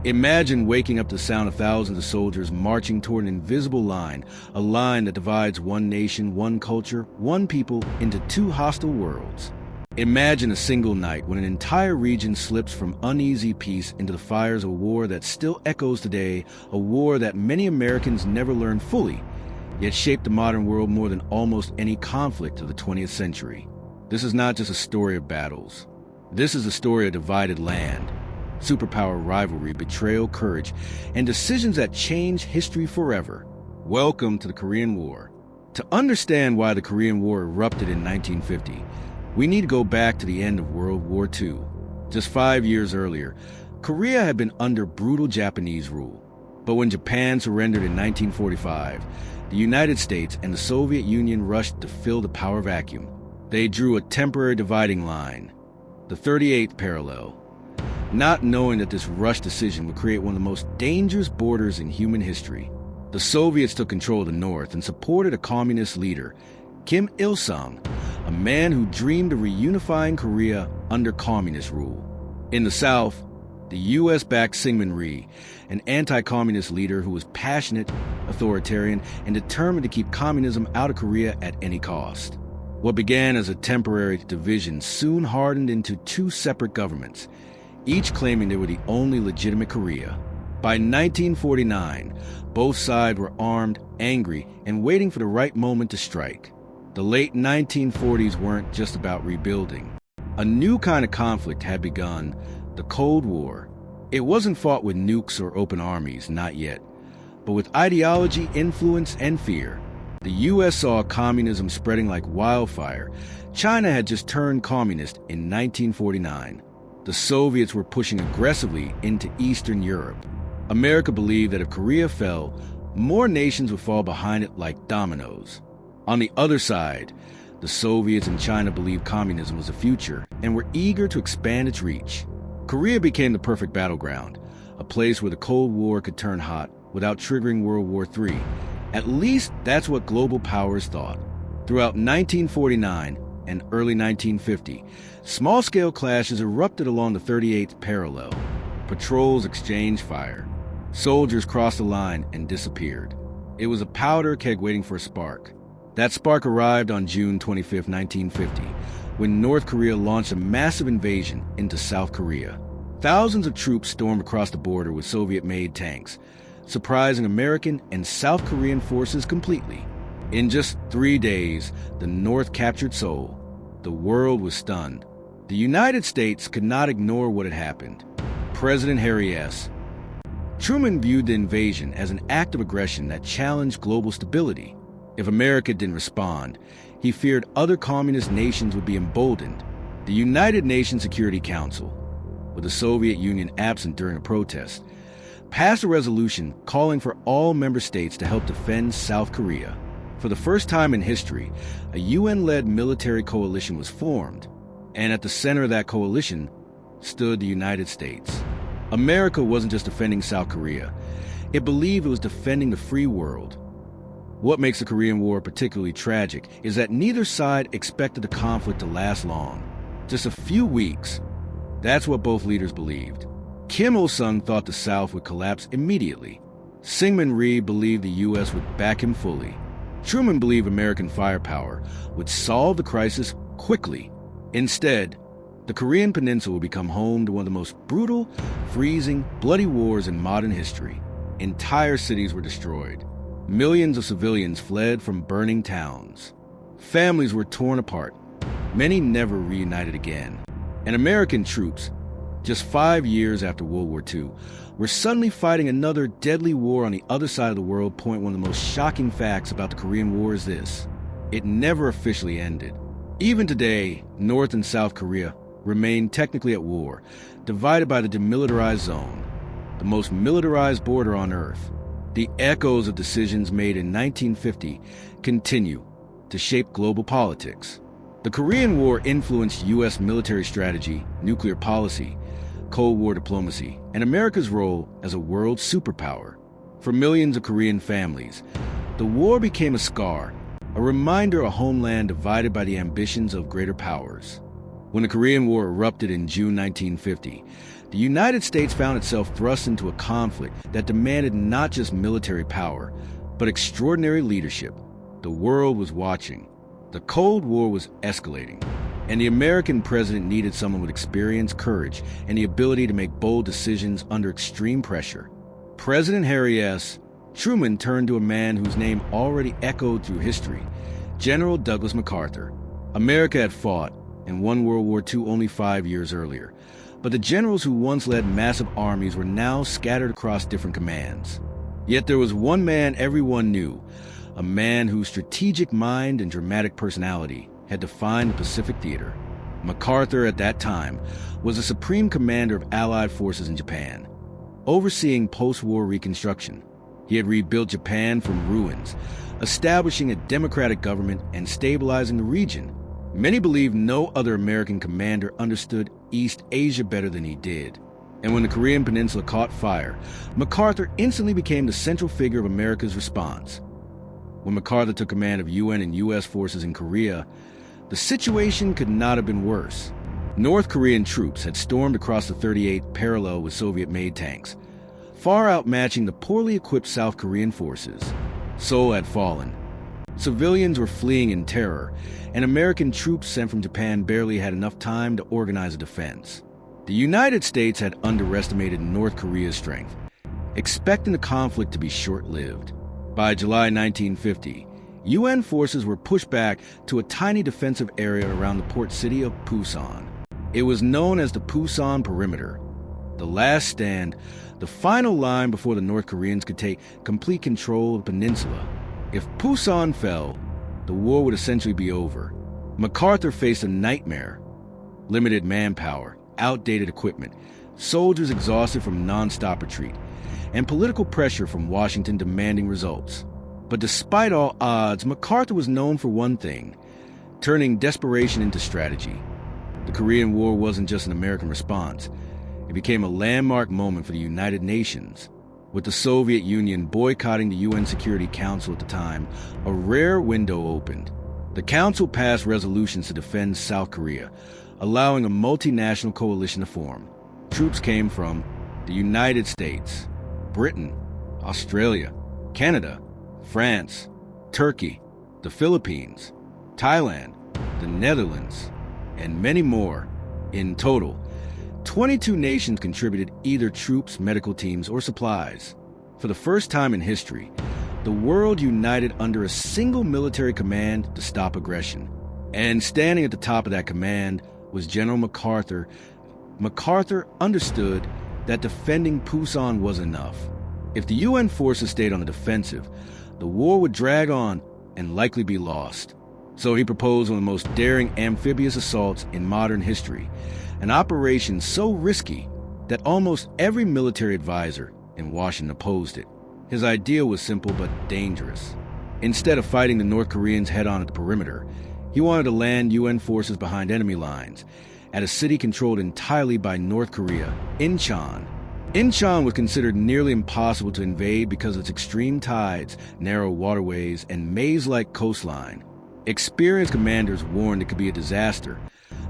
Imagine waking up to the sound of thousands of soldiers marching toward an invisible line, a line that divides one nation, one culture, one people into two hostile worlds. Imagine a single night when an entire region slips from uneasy peace into the fires of a war that still echoes today, a war that many Americans never learned fully, yet shaped the modern world more than almost any conflict of the 20th century. This is not just a story of battles. This is a story of divided land, superpower rivalry, betrayal, courage, and decisions that change history forever. Welcome to the Korean War. To understand why the Korean War erupted in 1950, we need to go back to the end of World War II. Just 5 years earlier, Korea had been under brutal Japanese rule. But when Japan surrendered in 1945, the United States and the Soviet Union rushed to fill the power vacuum. They drew a temporary dividing line, the 38th parallel, not knowing that this rushed decision would create one of the most dangerous borders in human history. The Soviets took control of the North and supported a communist leader, Kim Il-sung, a man who dreamed of reunifying Korea under communist rule. In the South, the U.S. backed Syngman Rhee, an anti-communist leader who was passionate, authoritarian, and determined to keep communism out of Korea at any cost. What began as a temporary division soon hardened into two separate governments, each claiming they were the only legitimate Korea. By 1949, both sides were armed, angry, and waiting for the right moment to strike. The late 1940s weren't just about rebuilding. A new kind of conflict had begun, the Cold War. It wasn't fought with nukes or open armies, not yet, but with ideology, influence, and fear. The U.S. saw communism spreading like wildfire. China had just turned communist in 1949. The Soviets were pushing aggressively into Eastern Europe. America believed that if Korea fell, more nations would fall behind it like dominoes. On the other side, the Soviets and China believed communism was the future and were eager to expand its reach. Korea became the perfect battleground, a place where the Cold War could turn hot without triggering World War III. At least that's what global powers thought. Throughout 1949 and early 1950, small-scale clashes erupted along the 38th parallel. Patrols exchanged fire. Soldiers crossed the line and disappeared. It was a powder keg waiting for a spark. That spark arrived on June 25, 1950, when North Korea launched a massive invasion into South Korea. Thousands of troops stormed across the border with Soviet-made tanks, surprising American and South Korean forces completely. In just 3 days, the North captured Seoul. The world was stunned. The United States could not ignore what had happened. President Harry S. Truman viewed the invasion as an act of aggression that challenged global stability. If America didn't respond, he feared other communist nations would be emboldened. The United Nations Security Council, with the Soviet Union absent during a protest, passed a resolution calling for all member states to help defend South Korea. For the first time in history, a UN-led military coalition was formed, and at the center of that coalition stood the United States. America wasn't just defending South Korea. It believed it was defending the free world. What makes the Korean War particularly tragic is that neither side expected the conflict to last long. Just a few weeks. That's what both leaders believed. Kim Il-sung thought the South would collapse immediately. Syngman Rhee believed the U.S. would back him fully. Truman believed American firepower would solve the crisis quickly. Instead, the Korean Peninsula would become home to one of the most brutal, freezing, bloody wars in modern history. Entire cities were destroyed. Millions of civilians fled from burning towns. Families were torn apart. Many never reunited again. And American troops, just 5 years after World War II, were suddenly fighting another deadly war on the other side of the world. One of the most shocking facts about the Korean War is this: it never officially ended. Even today, North and South Korea remain technically at war, divided by the demilitarized zone, the most militarized border on Earth. The echoes of decisions made in 1950 continue to shape global politics. The Korean War influenced U.S. military strategy, nuclear policy, Cold War diplomacy, and America's role as a world superpower. For millions of Korean families, the war became a scar, a reminder of a homeland divided by the ambitions of greater powers. When the Korean War erupted in June 1950, the The United States found itself thrust into a conflict that demanded not just military power, but extraordinary leadership. The world was watching. The Cold War was escalating, and the American president needed someone with experience, courage, and the ability to make bold decisions under extreme pressure. President Harry S. Truman turned to a man whose name already echoed through history, General Douglas MacArthur. America had fought and won World War II only 5 years earlier, but the generals who once led massive armies were now scattered across different commands. Yet there was one man everyone knew, a man whose strategic mind and dramatic personality had defined the Pacific theater. MacArthur, at that time, was the supreme commander of Allied forces in Japan, overseeing post-war reconstruction. He had rebuilt Japan from ruins, establishing a democratic government and stabilizing the region. Many believe no other American commander understood East Asia better than he did. And when the Korean Peninsula caught fire, MacArthur instantly became the central figure of America's response. When MacArthur took command of UN and US forces in Korea, the situation could not have been worse. North Korean troops had stormed across the 38th parallel with Soviet-made tanks, far outmatching the poorly equipped South Korean forces. Seoul had fallen. Civilians were fleeing in terror, and American troops sent from Japan barely had enough time to organize a defense. The United States had underestimated North Korea's strength, expecting the conflict to be short-lived. By July 1950, UN forces were pushed back to a tiny defensive area around the port city of Pusan. It was known as the Pusan Perimeter, the last stand, the final line before the North Koreans could take complete control of the peninsula. If Pusan fell, the war would essentially be over. MacArthur faced a nightmare: limited manpower, outdated equipment, soldiers exhausted from non-stop retreat, and political pressure from Washington demanding results. But despite all odds, MacArthur was known for one thing: turning desperation into strategy. The Korean War wasn't just an American response. It became a landmark moment for the United Nations. With the Soviet Union boycotting the UN Security Council at the time, a rare window opened. The Council passed resolutions to defend South Korea, allowing a multinational coalition to form. Troops came from the United States, Britain, Australia, Canada, France, Turkey, the Philippines, Thailand, the Netherlands, and many more. In total, 22 nations contributed either troops, medical teams, or supplies. For the first time in history, the world united under a single military command to stop aggression. And standing at the top of that command was General MacArthur. MacArthur understood that defending Pusan was enough. If the UN forces stayed on the defensive, the war would drag on and likely be lost. So he proposed one of the most daring amphibious assaults in modern history, an operation so risky that almost every military advisor in Washington opposed it. His idea was simple but dangerous. Instead of fighting the North Koreans head-on at the perimeter, he wanted to land UN forces behind enemy lines at a city controlled entirely by North Korea, Incheon. Incheon was considered nearly impossible to invade because of its extreme tides, narrow waterways, and maze-like coastline. Experienced commanders warned it could be a disaster,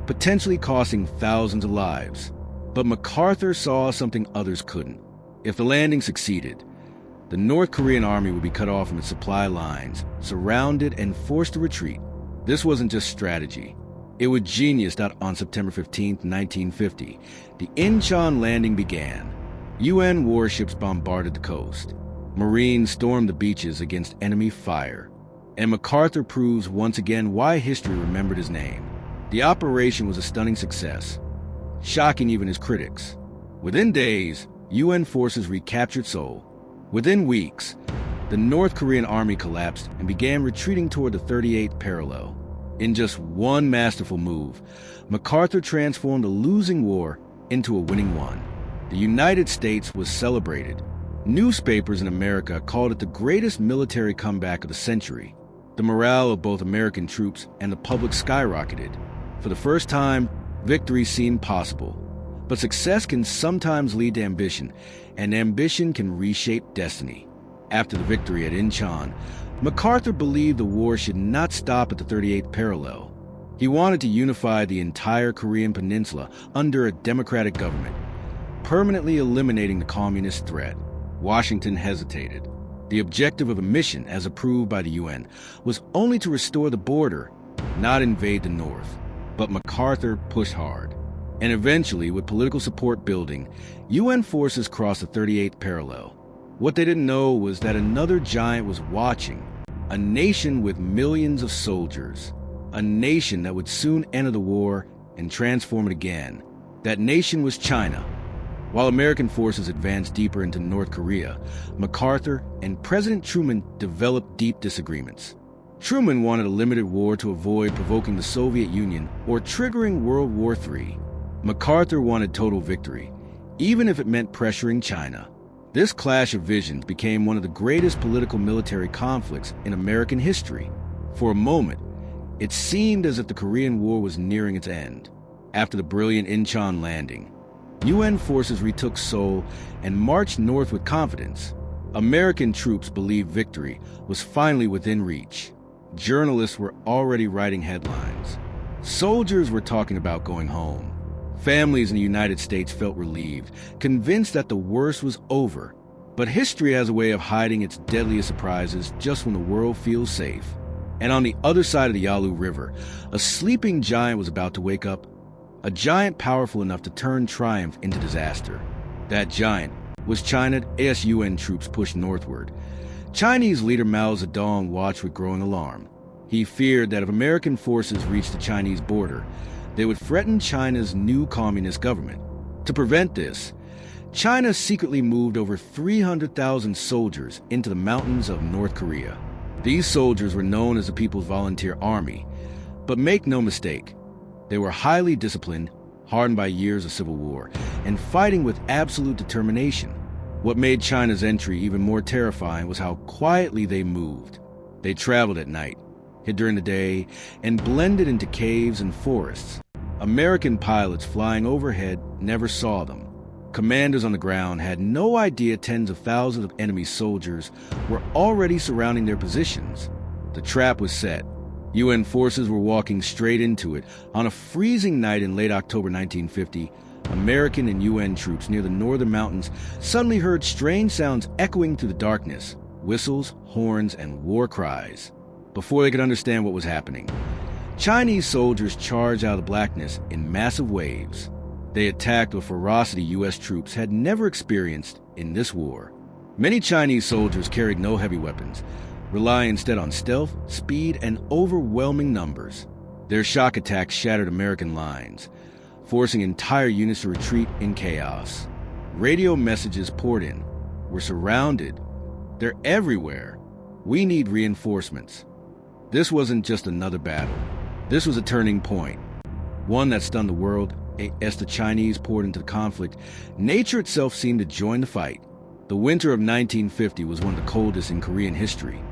potentially costing thousands of lives. But MacArthur saw something others couldn't. If the landing succeeded, the North Korean army would be cut off from its supply lines, surrounded and forced to retreat. This wasn't just strategy. It was genius that on September 15, 1950, the Incheon landing began. UN warships bombarded the coast. Marines stormed the beaches against enemy fire. And MacArthur proves once again why history remembered his name. The operation was a stunning success, shocking even his critics. Within days, UN forces recaptured Seoul. Within weeks, the North Korean army collapsed and began retreating toward the 38th parallel. In just one masterful move, MacArthur transformed a losing war into a winning one. The United States was celebrated. Newspapers in America called it the greatest military comeback of the century. The morale of both American troops and the public skyrocketed. For the first time, victory seemed possible. But success can sometimes lead to ambition, and ambition can reshape destiny. After the victory at Incheon, MacArthur believed the war should not stop at the 38th parallel. He wanted to unify the entire Korean peninsula under a democratic government. permanently eliminating the communist threat. Washington hesitated. The objective of a mission, as approved by the UN, was only to restore the border, not invade the North. But MacArthur pushed hard. And eventually, with political support building, UN forces crossed the 38th parallel. What they didn't know was that another giant was watching, a nation with millions of soldiers, a nation that would soon enter the war and transform it again. That nation was China. While American forces advanced deeper into North Korea, MacArthur and President Truman developed deep disagreements. Truman wanted a limited war to avoid provoking the Soviet Union or triggering World War III. MacArthur wanted total victory, even if it meant pressuring China. This clash of visions became one of the greatest political military conflicts in American history. For a moment, it seemed as if the Korean War was nearing its end. After the brilliant Incheon landing, UN forces retook Seoul and marched north with confidence. American troops believed victory was finally within reach. Journalists were already writing headlines. Soldiers were talking about going home. Families in the United States felt relieved, convinced that the worst was over. But history has a way of hiding its deadliest surprises just when the world feels safe. And on the other side of the Yalu River, a sleeping giant was about to wake up, a giant powerful enough to turn triumph into disaster. That giant was China as UN troops pushed northward. Chinese leader Mao Zedong watched with growing alarm. He feared that if American forces reached the Chinese border, they would threaten China's new communist government. To prevent this, China secretly moved over 300,000 soldiers into the mountains of North Korea. These soldiers were known as the People's Volunteer Army, but make no mistake, they were highly disciplined, hardened by years of civil war, and fighting with absolute determination. What made China's entry even more terrifying was how quietly they moved. They traveled at night, hid during the day, and blended into caves and forests. American pilots flying overhead never saw them. Commanders on the ground had no idea tens of thousands of enemy soldiers were already surrounding their positions. The trap was set. UN forces were walking straight into it. On a freezing night in late October 1950, American and UN troops near the northern mountains suddenly heard strange sounds echoing through the darkness, whistles, horns, and war cries. Before they could understand what was happening, Chinese soldiers charged out of the blackness in massive waves. They attacked with ferocity U.S. troops had never experienced in this war. Many Chinese soldiers carried no heavy weapons, relying instead on stealth, speed, and overwhelming numbers. Their shock attacks shattered American lines, forcing entire units to retreat in chaos. Radio messages poured in. We're surrounded. They're everywhere. We need reinforcements. This wasn't just another battle. This was a turning point, one that stunned the world. As the Chinese poured into the conflict, nature itself seemed to join the fight. The winter of 1950 was one of the coldest in Korean history.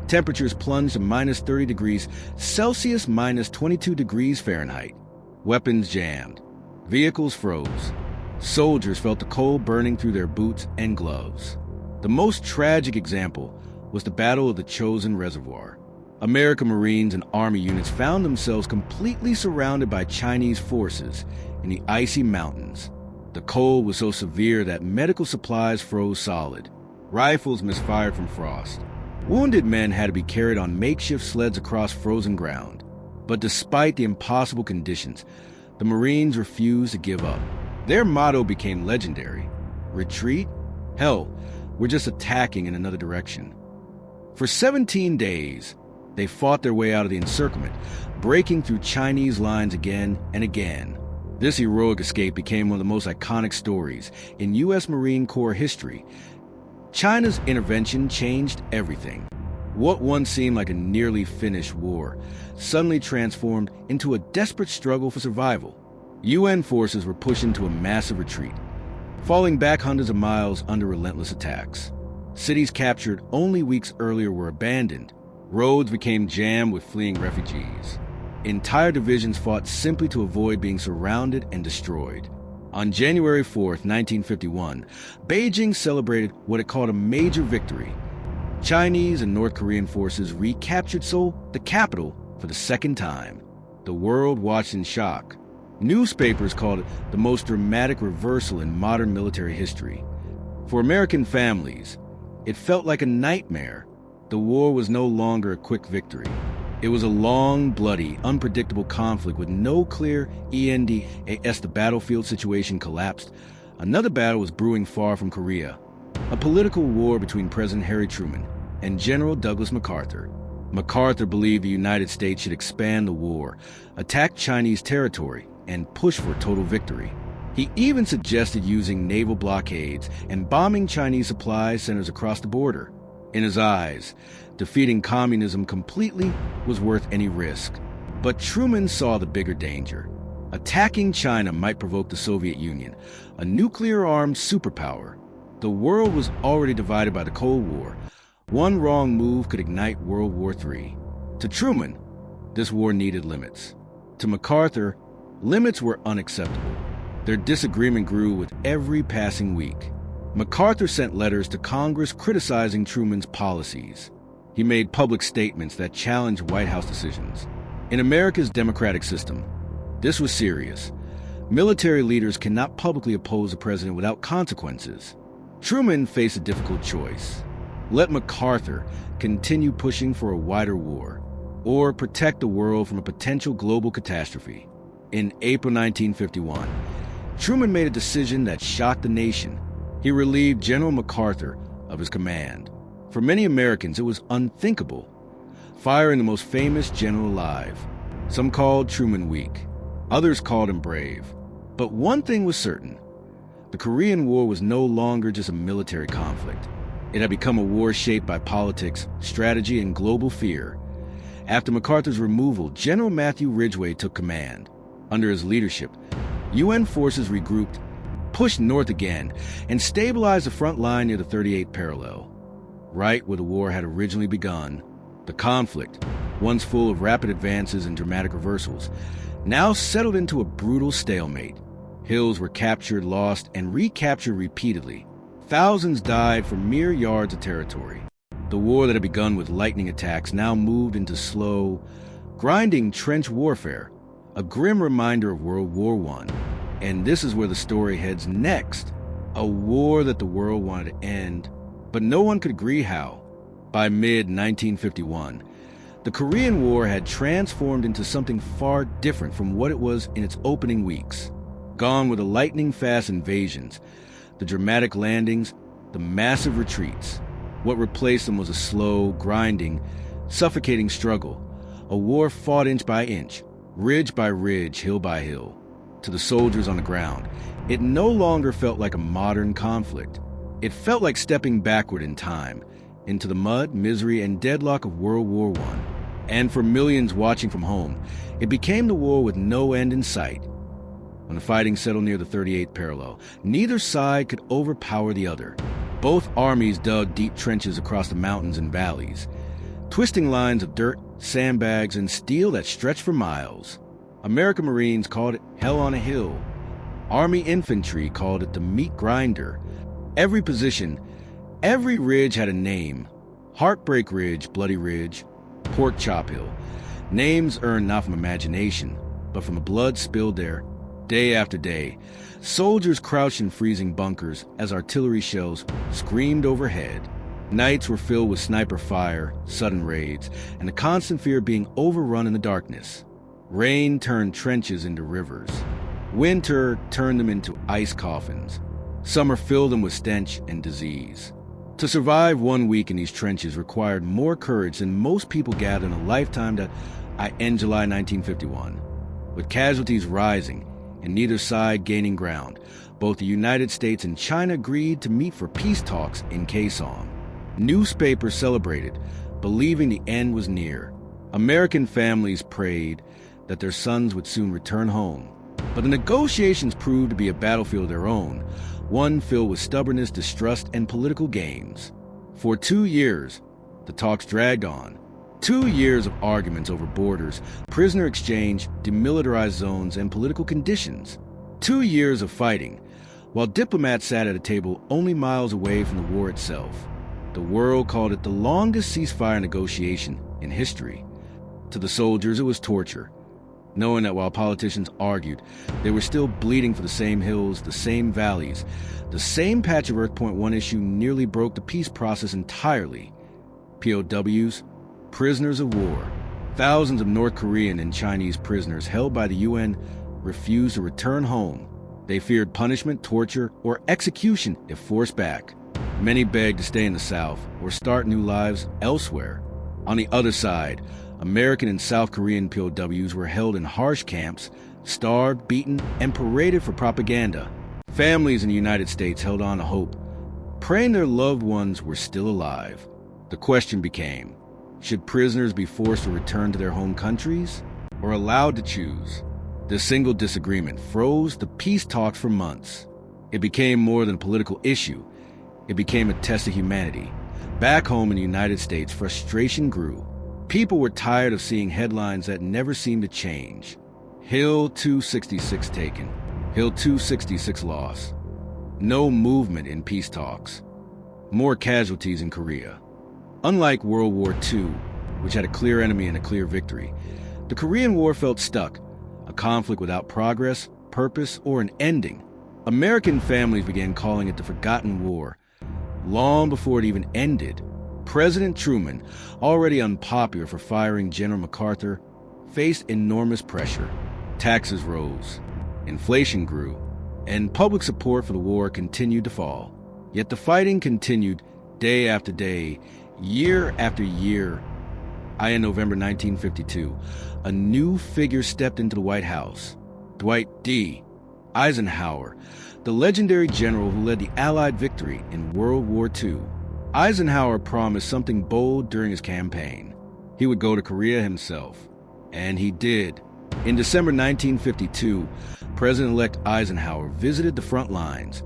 Temperatures plunged to minus 30 degrees Celsius, minus 22 degrees Fahrenheit. Weapons jammed. Vehicles froze. Soldiers felt the cold burning through their boots and gloves. The most tragic example was the Battle of the Chosin Reservoir. American Marines and Army units found themselves completely surrounded by Chinese forces in the icy mountains. The cold was so severe that medical supplies froze solid. Rifles misfired from frost. Wounded men had to be carried on makeshift sleds across frozen ground. But despite the impossible conditions, the Marines refused to give up. Their motto became legendary. Retreat? Hell, we're just attacking in another direction. For 17 days, they fought their way out of the encirclement, breaking through Chinese lines again and again. This heroic escape became one of the most iconic stories in U.S. Marine Corps history. China's intervention changed everything. What once seemed like a nearly finished war suddenly transformed into a desperate struggle for survival. UN forces were pushed into a massive retreat, falling back hundreds of miles under relentless attacks. Cities captured only weeks earlier were abandoned. Roads became jammed with fleeing refugees. Entire divisions fought simply to avoid being surrounded and destroyed. On January 4th, 1951, Beijing celebrated what it called a major victory. Chinese and North Korean forces recaptured Seoul, the capital, for the second time. The world watched in shock. Newspapers called it the most dramatic reversal in modern military history. For American families, it felt like a nightmare. The war was no longer a quick victory. It was a long, bloody, unpredictable conflict with no clear end. As the battlefield situation collapsed, another battle was brewing far from Korea, a political war between President Harry Truman and General Douglas MacArthur. MacArthur believed the United States should expand the war, attack Chinese territory, and push for total victory. He even suggested using naval blockades and bombing Chinese supply centers across the border. In his eyes, defeating communism completely was worth any risk. But Truman saw the bigger danger. Attacking China might provoke the Soviet Union, a nuclear-armed superpower. The world was already divided by the Cold War. One wrong move could ignite World War III. To Truman, this war needed limits. To MacArthur, limits were unacceptable. Their disagreement grew with every passing week. MacArthur sent letters to Congress criticizing Truman's policies. He made public statements that challenged White House decisions. In America's democratic system, this was serious. Military leaders cannot publicly oppose a president without consequences. Truman faced a difficult choice. Let MacArthur continue pushing for a wider war, or protect the world from a potential global catastrophe. In April 1951, Truman made a decision that shocked the nation. He relieved General MacArthur of his command. For many Americans, it was unthinkable, firing the most famous general alive. Some called Truman weak. Others called him brave. But one thing was certain. The Korean War was no longer just a military conflict. It had become a war shaped by politics, strategy, and global fear. After MacArthur's removal, General Matthew Ridgway took command. Under his leadership, UN forces regrouped, pushed north again, and stabilized the front line near the 38th parallel. Right where the war had originally begun, the conflict, once full of rapid advances and dramatic reversals, now settled into a brutal stalemate. Hills were captured, lost, and recaptured repeatedly. Thousands died for mere yards of territory. The war that had begun with lightning attacks now moved into slow, grinding trench warfare, a grim reminder of World War I. And this is where the story heads next. A war that the world wanted to end, but no one could agree how. By mid-1951, the Korean War had transformed into something far different from what it was in its opening weeks. Gone were the lightning-fast invasions, the dramatic landings, the massive retreats. What replaced them was a slow, grinding, suffocating struggle, a war fought inch by inch, ridge by ridge, hill by hill. To the soldiers on the ground, it no longer felt like a modern conflict. It felt like stepping backward in time, into the mud, misery, and deadlock of World War I. And for millions watching from home, it became the war with no end in sight. When the fighting settled near the 38th parallel, neither side could overpower the other. Both armies dug deep trenches across the mountains and valleys, twisting lines of dirt, sandbags, and steel that stretched for miles. American Marines called it Hell on a Hill. Army infantry called it the meat grinder. Every position, every ridge had a name. Heartbreak Ridge, Bloody Ridge, Pork Chop Hill. Names earned not from imagination, but from the blood spilled there. Day after day, soldiers crouched in freezing bunkers as artillery shells screamed overhead. Nights were filled with sniper fire, sudden raids, and the constant fear of being overrun in the darkness. Rain turned trenches into rivers. Winter turned them into ice coffins. Summer filled them with stench and disease. To survive 1 week in these trenches required more courage than most people gathered in a lifetime that in July 1951. With casualties rising and neither side gaining ground, both the United States and China agreed to meet for peace talks in Kaesong. Newspapers celebrated, believing the end was near. American families prayed that their sons would soon return home. But the negotiations proved to be a battlefield of their own, one filled with stubbornness, distrust, and political games. For 2 years, the talks dragged on. 2 years of arguments over borders, prisoner exchange, demilitarized zones, and political conditions. 2 years of fighting, while diplomats sat at a table only miles away from the war itself. The world called it the longest ceasefire negotiation in history. To the soldiers, it was torture. knowing that while politicians argued, they were still bleeding for the same hills, the same valleys. The same patch of Earth Point 1 issue nearly broke the peace process entirely. POWs, prisoners of war. Thousands of North Korean and Chinese prisoners held by the UN refused to return home. They feared punishment, torture, or execution if forced back. Many begged to stay in the South or start new lives elsewhere. On the other side, American and South Korean POWs were held in harsh camps, starved, beaten, and paraded for propaganda. Families in the United States held on to hope, praying their loved ones were still alive. The question became, should prisoners be forced to return to their home countries or allowed to choose? This single disagreement froze the peace talks for months. It became more than a political issue. It became a test of humanity. Back home in the United States, frustration grew. People were tired of seeing headlines that never seemed to change. Hill 266 taken. Hill 266 lost. No movement in peace talks. More casualties in Korea. Unlike World War II, which had a clear enemy and a clear victory, the Korean War felt stuck, a conflict without progress, purpose, or an ending. American families began calling it the Forgotten War. Long before it even ended, President Truman, already unpopular for firing General MacArthur, faced enormous pressure. Taxes rose, inflation grew, and public support for the war continued to fall. Yet the fighting continued day after day, year after year. In November 1952, a new figure stepped into the White House. Dwight D. Eisenhower, the legendary general who led the Allied victory in World War II. Eisenhower promised something bold during his campaign. He would go to Korea himself. And he did. In December 1952, President-elect Eisenhower visited the front lines,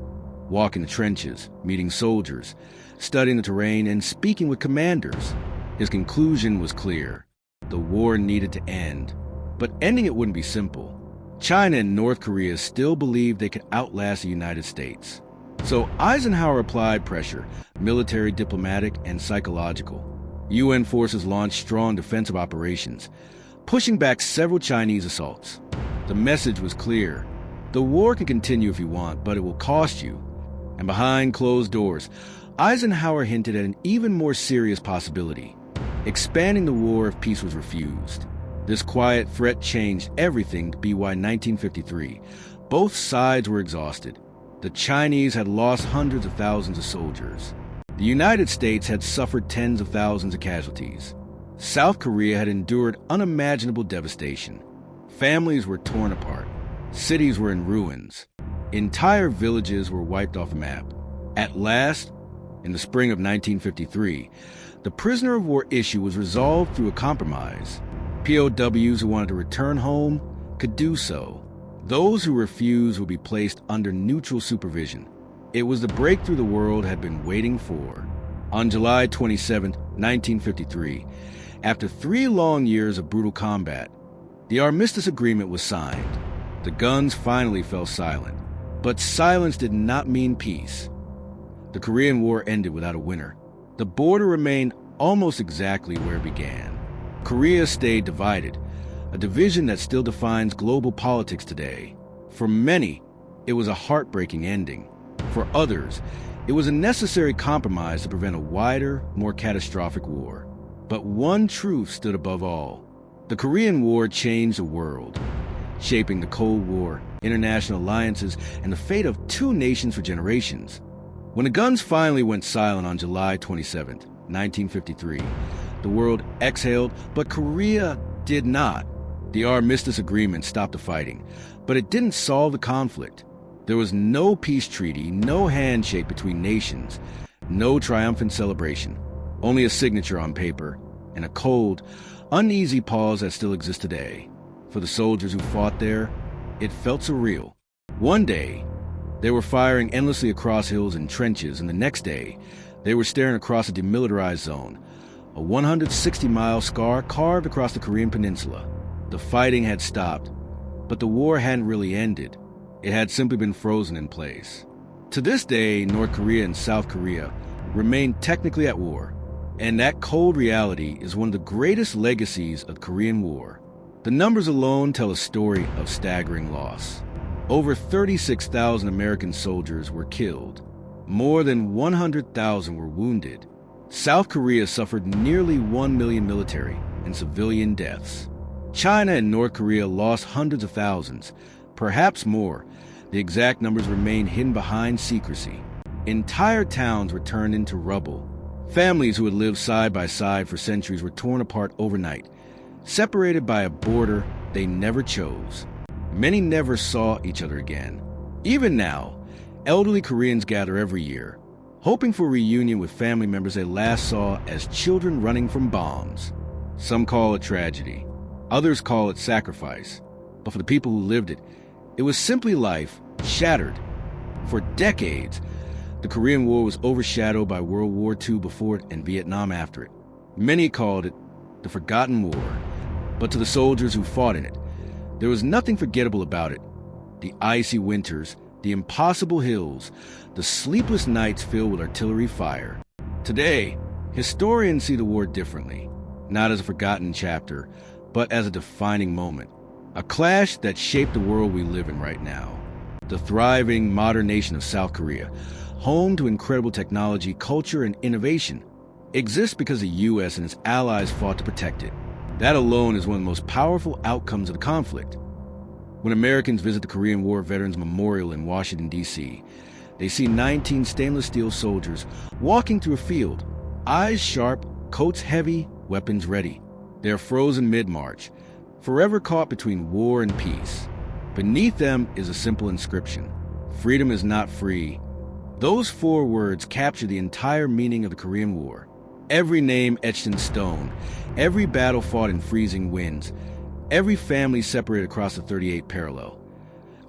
walking the trenches, meeting soldiers, studying the terrain, and speaking with commanders. His conclusion was clear. The war needed to end. But ending it wouldn't be simple. China and North Korea still believed they could outlast the United States. So Eisenhower applied pressure, military, diplomatic, and psychological. UN forces launched strong defensive operations, pushing back several Chinese assaults. The message was clear. The war can continue if you want, but it will cost you. And behind closed doors, Eisenhower hinted at an even more serious possibility: expanding the war if peace was refused. This quiet threat changed everything by 1953. Both sides were exhausted. The Chinese had lost hundreds of thousands of soldiers. The United States had suffered tens of thousands of casualties. South Korea had endured unimaginable devastation. Families were torn apart. Cities were in ruins. Entire villages were wiped off the map. At last, in the spring of 1953, the prisoner of war issue was resolved through a compromise. POWs who wanted to return home could do so. Those who refused would be placed under neutral supervision. It was the breakthrough the world had been waiting for. On July 27, 1953, after 3 long years of brutal combat, the armistice agreement was signed. The guns finally fell silent. But silence did not mean peace. The Korean War ended without a winner. The border remained almost exactly where it began. Korea stayed divided, a division that still defines global politics today. For many, it was a heartbreaking ending. For others, it was a necessary compromise to prevent a wider, more catastrophic war. But one truth stood above all. The Korean War changed the world, shaping the Cold War, international alliances, and the fate of 2 nations for generations. When the guns finally went silent on July 27, 1953, the world exhaled, but Korea did not. The armistice agreement stopped the fighting, but it didn't solve the conflict. There was no peace treaty, no handshake between nations, no triumphant celebration, only a signature on paper, and a cold, uneasy pause that still exists today. For the soldiers who fought there, it felt surreal. One day, they were firing endlessly across hills and trenches, and the next day, they were staring across a demilitarized zone, a 160-mile scar carved across the Korean peninsula. The fighting had stopped, but the war hadn't really ended. It had simply been frozen in place. To this day, North Korea and South Korea remain technically at war, and that cold reality is one of the greatest legacies of the Korean War. The numbers alone tell a story of staggering loss. Over 36,000 American soldiers were killed. More than 100,000 were wounded. South Korea suffered nearly 1 million military and civilian deaths. China and North Korea lost hundreds of thousands, perhaps more. The exact numbers remain hidden behind secrecy. Entire towns were turned into rubble. Families who had lived side by side for centuries were torn apart overnight, separated by a border they never chose. Many never saw each other again. Even now, elderly Koreans gather every year, hoping for a reunion with family members they last saw as children running from bombs. Some call it tragedy. Others call it sacrifice. But for the people who lived it, it was simply life shattered. For decades, the Korean War was overshadowed by World War II before it and Vietnam after it. Many called it the Forgotten War. But to the soldiers who fought in it, there was nothing forgettable about it. The icy winters, the impossible hills, the sleepless nights filled with artillery fire. Today, historians see the war differently, not as a forgotten chapter, but as a defining moment. A clash that shaped the world we live in right now. The thriving modern nation of South Korea, home to incredible technology, culture, and innovation, exists because the U.S. and its allies fought to protect it. That alone is one of the most powerful outcomes of the conflict. When Americans visit the Korean War Veterans Memorial in Washington, D.C., they see 19 stainless steel soldiers walking through a field, eyes sharp, coats heavy, weapons ready. They are frozen mid-march, forever caught between war and peace. Beneath them is a simple inscription: "Freedom is not free." Those 4 words capture the entire meaning of the Korean War. Every name etched in stone, every battle fought in freezing winds, every family separated across the 38 parallel.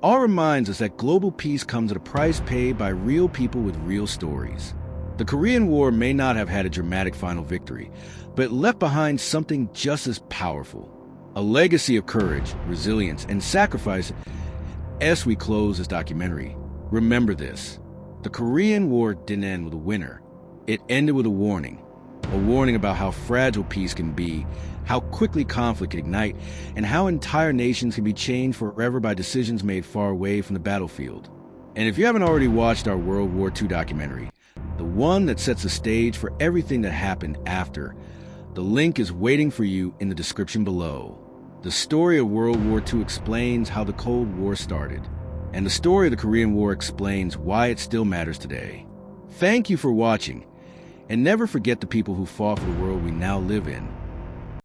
All reminds us that global peace comes at a price paid by real people with real stories. The Korean War may not have had a dramatic final victory, but it left behind something just as powerful. A legacy of courage, resilience, and sacrifice. As we close this documentary, remember this: the Korean War didn't end with a winner. It ended with a warning about how fragile peace can be, how quickly conflict can ignite, and how entire nations can be changed forever by decisions made far away from the battlefield. And if you haven't already watched our World War II documentary, the one that sets the stage for everything that happened after, the link is waiting for you in the description below. The story of World War II explains how the Cold War started, and the story of the Korean War explains why it still matters today. Thank you for watching, and never forget the people who fought for the world we now live in.